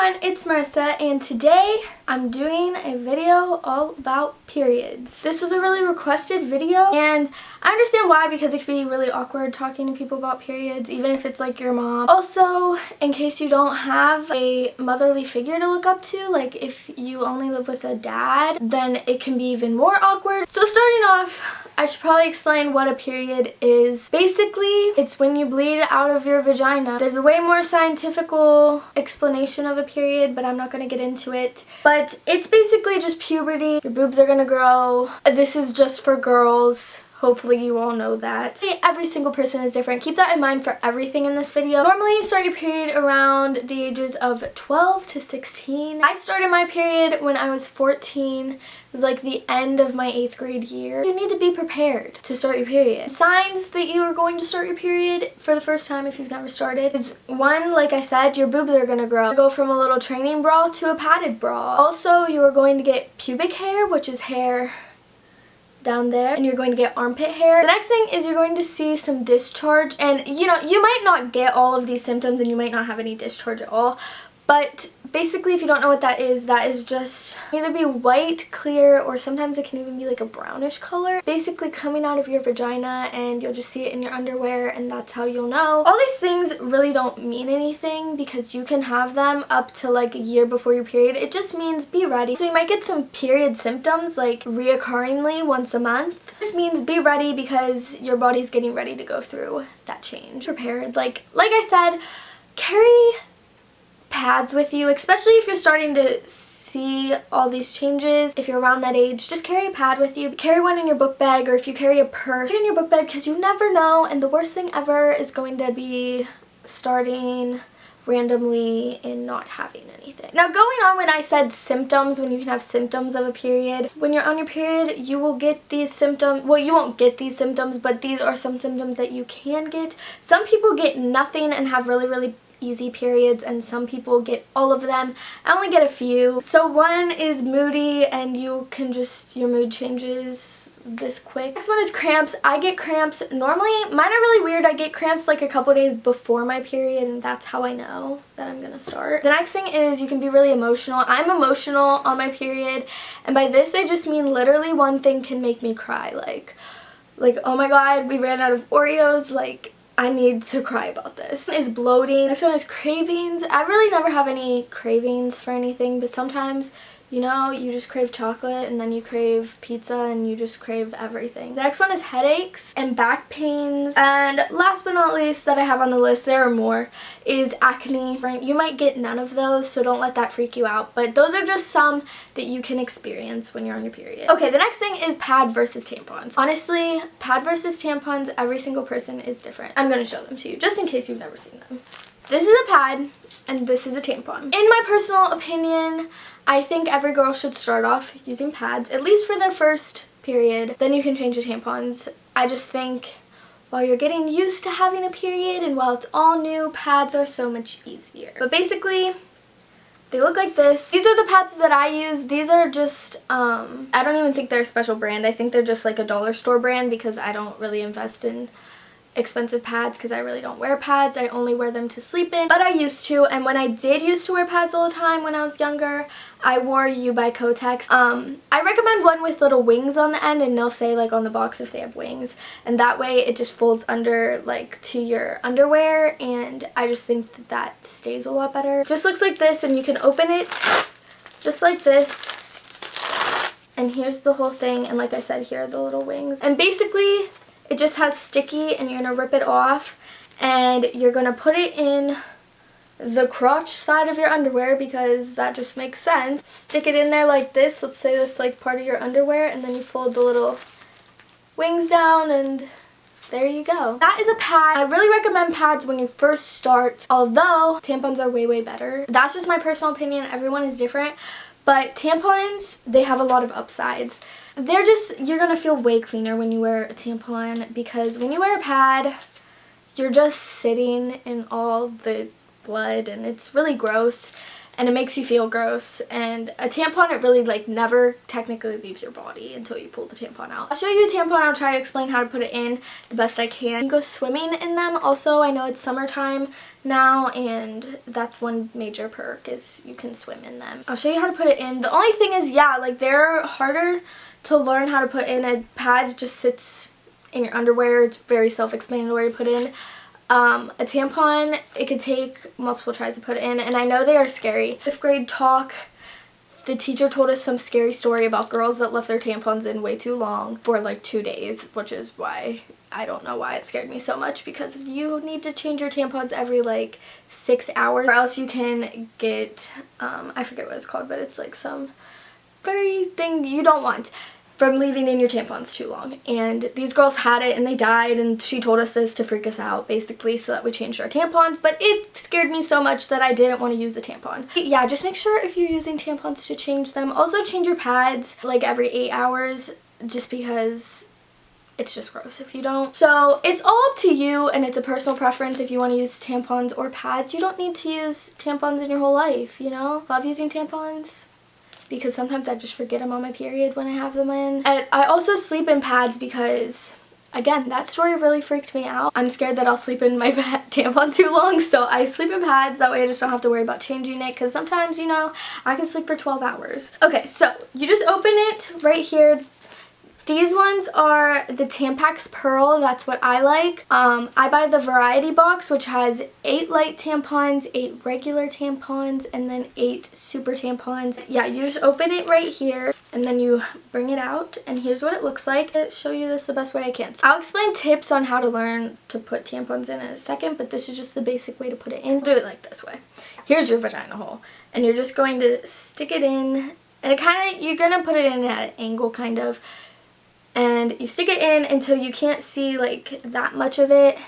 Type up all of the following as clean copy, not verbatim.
everyone, it's Marissa, and today I'm doing a video all about periods. This was a really requested video, and I understand why, because it can be really awkward talking to people about periods, even if it's like your mom. Also, in case you don't have a motherly figure to look up to, like if you only live with a dad, then it can be even more awkward. So starting off, I should probably explain what a period is. Basically, it's when you bleed out of your vagina. There's a way more scientifical explanation of a period, but I'm not going to get into it. But it's basically just puberty. Your boobs are going to grow. This is just for girls. Hopefully you all know that. Every single person is different. Keep that in mind for everything in this video. Normally you start your period around the ages of 12 to 16. I started my period when I was 14. It was like the end of my 8th grade year. You need to be prepared to start your period. Signs that you are going to start your period for the first time if you've never started is one, like I said, your boobs are going to grow. Go from a little training bra to a padded bra. Also, you are going to get pubic hair, which is hair down there, and you're going to get armpit hair. The next thing is you're going to see some discharge, and you know, you might not get all of these symptoms and you might not have any discharge at all, but basically if you don't know what that is just either be white, clear, or sometimes it can even be like a brownish color. Basically coming out of your vagina, and you'll just see it in your underwear, and that's how you'll know. All these things really don't mean anything because you can have them up to like a year before your period. It just means be ready. So you might get some period symptoms like reoccurringly once a month. This means be ready because your body's getting ready to go through that change. Prepared. Like I said, carry pads with you, especially if you're starting to see all these changes. If you're around that age, just carry a pad with you. Carry one in your book bag, or if you carry a purse, put it in your book bag because you never know, and the worst thing ever is going to be starting randomly and not having anything. Now, going on, when I said symptoms, when you can have symptoms of a period, when you're on your period, you will get these symptoms. Well, you won't get these symptoms, but these are some symptoms that you can get. Some people get nothing and have really easy periods, and some people get all of them. I only get a few. So one is moody, and you can just, your mood changes this quick. Next one is cramps. I get cramps. Normally, mine are really weird. I get cramps like a couple days before my period, and that's how I know that I'm gonna start. The next thing is you can be really emotional. I'm emotional on my period, and by this I just mean literally one thing can make me cry. Like oh my god, we ran out of Oreos, like I need to cry about this. Is bloating. Next one is cravings. I really never have any cravings for anything, but sometimes, you know, you just crave chocolate, and then you crave pizza, and you just crave everything. The next one is headaches and back pains. And last but not least that I have on the list, there are more, is acne. You might get none of those, so don't let that freak you out. But those are just some that you can experience when you're on your period. Okay, the next thing is pad versus tampons. Honestly, pad versus tampons, every single person is different. I'm going to show them to you, just in case you've never seen them. This is a pad, and this is a tampon. In my personal opinion, I think every girl should start off using pads, at least for their first period. Then you can change to tampons. I just think while you're getting used to having a period and while it's all new, pads are so much easier. But basically, they look like this. These are the pads that I use. These are just, I don't even think they're a special brand. I think they're just like a dollar store brand because I don't really invest in expensive pads because I really don't wear pads. I only wear them to sleep in, but I used to, and when I did used to wear pads all the time when I was younger, I wore U by Kotex. I recommend one with little wings on the end, and they'll say like on the box if they have wings, and that way it just folds under like to your underwear, and I just think that that stays a lot better. It just looks like this, and you can open it just like this, and here's the whole thing, and like I said, here are the little wings, and basically it just has sticky, and you're going to rip it off, and you're going to put it in the crotch side of your underwear because that just makes sense. Stick it in there like this. Let's say this is like part of your underwear, and then you fold the little wings down, and there you go. That is a pad. I really recommend pads when you first start, although tampons are way better. That's just my personal opinion. Everyone is different. But tampons, they have a lot of upsides. They're just, you're going to feel way cleaner when you wear a tampon, because when you wear a pad, you're just sitting in all the blood, and it's really gross. and it makes you feel gross. And a tampon, it really like never technically leaves your body until you pull the tampon out. I'll show you a tampon. I'll try to explain how to put it in the best I can. You can go swimming in them. Also, I know it's summertime now, and that's one major perk is you can swim in them. I'll show you how to put it in. The only thing is, yeah, like they're harder to learn how to put in. A pad just sits in your underwear. It's very self-explanatory to put in. A tampon, it could take multiple tries to put it in, and I know they are scary. 5th grade talk, the teacher told us some scary story about girls that left their tampons in way too long for like 2 days, which is why I don't know why it scared me so much, because you need to change your tampons every like 6 hours, or else you can get, I forget what it's called, but it's like some very thing you don't want from leaving in your tampons too long. And these girls had it and they died, and she told us this to freak us out basically so that we changed our tampons, but it scared me so much that I didn't want to use a tampon. Yeah, just make sure if you're using tampons to change them. Also change your pads like every 8 hours, just because it's just gross if you don't. So it's all up to you, and it's a personal preference if you want to use tampons or pads. You don't need to use tampons in your whole life, you know? Love using tampons, because sometimes I just forget I'm on my period when I have them in. And I also sleep in pads because, again, that story really freaked me out. I'm scared that I'll sleep in my tampon too long, so I sleep in pads. That way I just don't have to worry about changing it, because sometimes, you know, I can sleep for 12 hours. Okay, so you just open it right here. These ones are the Tampax Pearl. That's what I like. I buy the variety box, which has 8 light tampons, 8 regular tampons, and then 8 super tampons. Yeah, you just open it right here, and then you bring it out, and here's what it looks like. I'll show you this the best way I can. So I'll explain tips on how to learn to put tampons in a second, but this is just the basic way to put it in. Do it like this way. Here's your vagina hole, and you're just going to stick it in, and you're gonna put it in at an angle kind of. And you stick it in until you can't see like that much of it,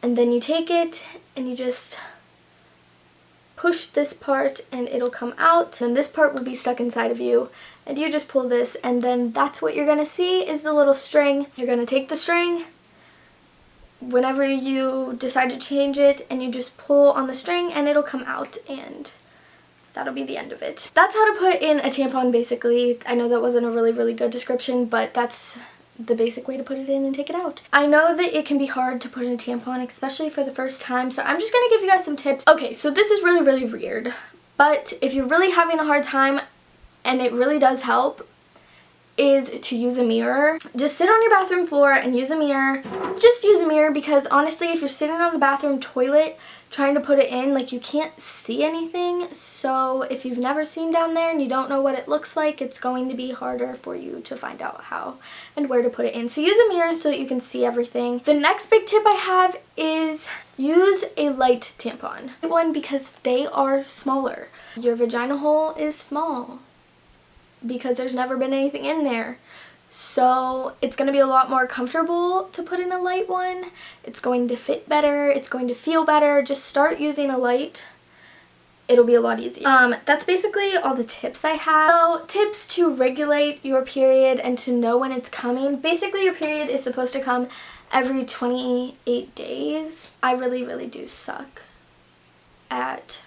and then you take it and you just push this part and it'll come out, and this part will be stuck inside of you, and you just pull this, and then that's what you're gonna see is the little string. You're gonna take the string whenever you decide to change it, and you just pull on the string and it'll come out, and that'll be the end of it. That's how to put in a tampon basically. I know that wasn't a really good description, but that's the basic way to put it in and take it out. I know that it can be hard to put in a tampon, especially for the first time, so I'm just gonna give you guys some tips. Okay, so this is really weird, but if you're really having a hard time, and it really does help, is to use a mirror. Just sit on your bathroom floor and use a mirror. Just use a mirror, because honestly, if you're sitting on the bathroom toilet trying to put it in, like, you can't see anything. So if you've never seen down there and you don't know what it looks like, it's going to be harder for you to find out how and where to put it in. So use a mirror so that you can see everything. The next big tip I have is use a light tampon. One, because they are smaller. Your vagina hole is small because there's never been anything in there. So it's going to be a lot more comfortable to put in a light one. It's going to fit better. It's going to feel better. Just start using a light. It'll be a lot easier. That's basically all the tips I have. So tips to regulate your period and to know when it's coming. Basically, your period is supposed to come every 28 days. I really do suck at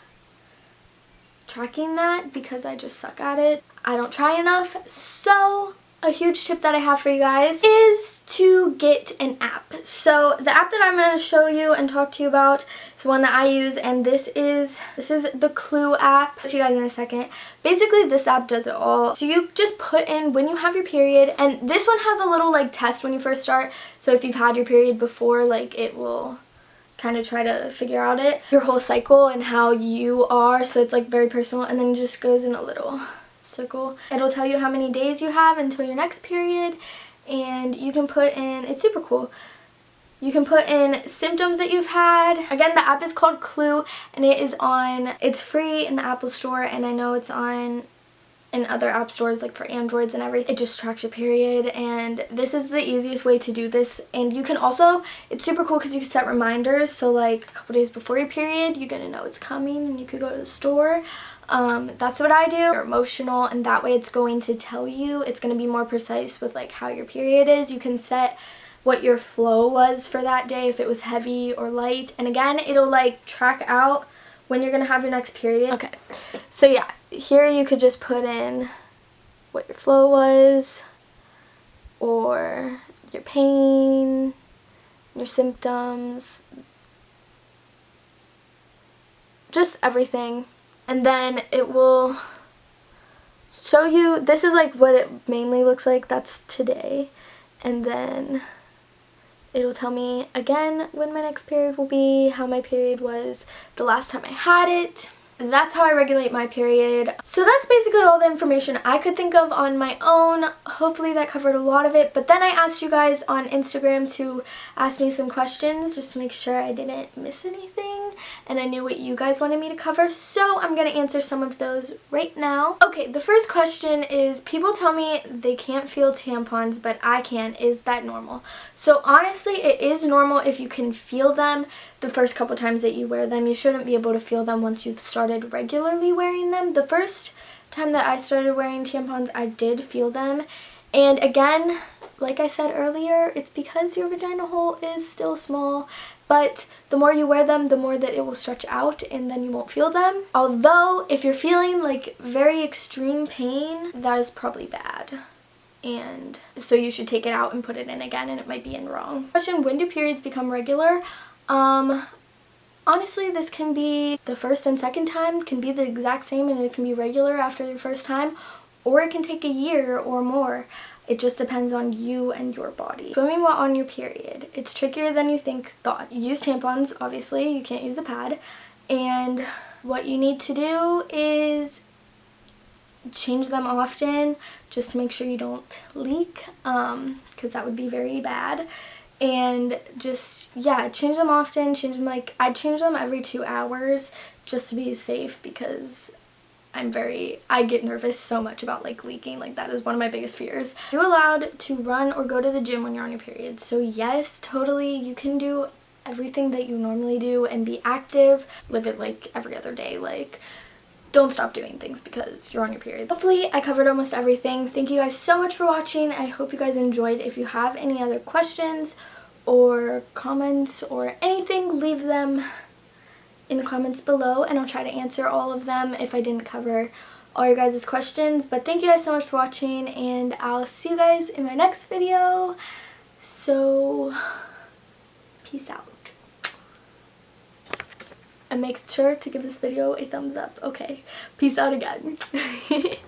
tracking that because I just suck at it. I don't try enough. So a huge tip that I have for you guys is to get an app. So the app that I'm going to show you and talk to you about is one that I use, and this is the Clue app. I'll show you guys in a second. Basically, this app does it all. So you just put in when you have your period, and this one has a little like test when you first start. So if you've had your period before, like, it will kind of try to figure out your whole cycle and how you are. So it's like very personal, and then it just goes in a little circle. It'll tell you how many days you have until your next period, and you can put in, it's super cool, you can put in symptoms that you've had. Again, the app is called Clue, and it's free in the Apple Store, and I know it's on in other app stores like for Androids and everything. It just tracks your period, and this is the easiest way to do this. And you can also, it's super cool because you can set reminders, so like a couple days before your period you're gonna know it's coming and you could go to the store. That's what I do. You're emotional, and that way it's going to tell you, it's going to be more precise with like how your period is. You can set what your flow was for that day, if it was heavy or light, and again, it'll like track out when you're gonna have your next period. Okay, so yeah, here you could just put in what your flow was, or your pain, your symptoms, just everything. And then it will show you, this is like what it mainly looks like, that's today. And then it'll tell me again when my next period will be, how my period was the last time I had it. That's how I regulate my period. So that's basically all the information I could think of on my own. Hopefully that covered a lot of it. But then I asked you guys on Instagram to ask me some questions just to make sure I didn't miss anything and I knew what you guys wanted me to cover. So I'm going to answer some of those right now. Okay, the first question is, people tell me they can't feel tampons, but I can. Is that normal? So honestly, it is normal if you can feel them the first couple times that you wear them. You shouldn't be able to feel them once you've started regularly wearing them. The first time that I started wearing tampons, I did feel them. And again, like I said earlier, it's because your vagina hole is still small, but the more you wear them, the more that it will stretch out and then you won't feel them. Although, if you're feeling like very extreme pain, that is probably bad. And so you should take it out and put it in again, and it might be in wrong. Question, when do periods become regular? Honestly, this can be the first and second time, can be the exact same, and it can be regular after the first time, or it can take a year or more. It just depends on you and your body. Swimming while on your period. It's trickier than you thought. You use tampons, obviously, you can't use a pad, and what you need to do is change them often just to make sure you don't leak, because that would be very bad. And just, yeah, change them often. Change them, like, I change them every 2 hours just to be safe, because I get nervous so much about like leaking. Like, that is one of my biggest fears. You're allowed to run or go to the gym when you're on your period. So yes, totally, you can do everything that you normally do and be active. Live it like every other day. Like, don't stop doing things because you're on your period. Hopefully I covered almost everything. Thank you guys so much for watching. I hope you guys enjoyed. If you have any other questions or comments or anything, leave them in the comments below and I'll try to answer all of them if I didn't cover all your guys' questions. But thank you guys so much for watching, and I'll see you guys in my next video. So peace out. And make sure to give this video a thumbs up. Okay, peace out again.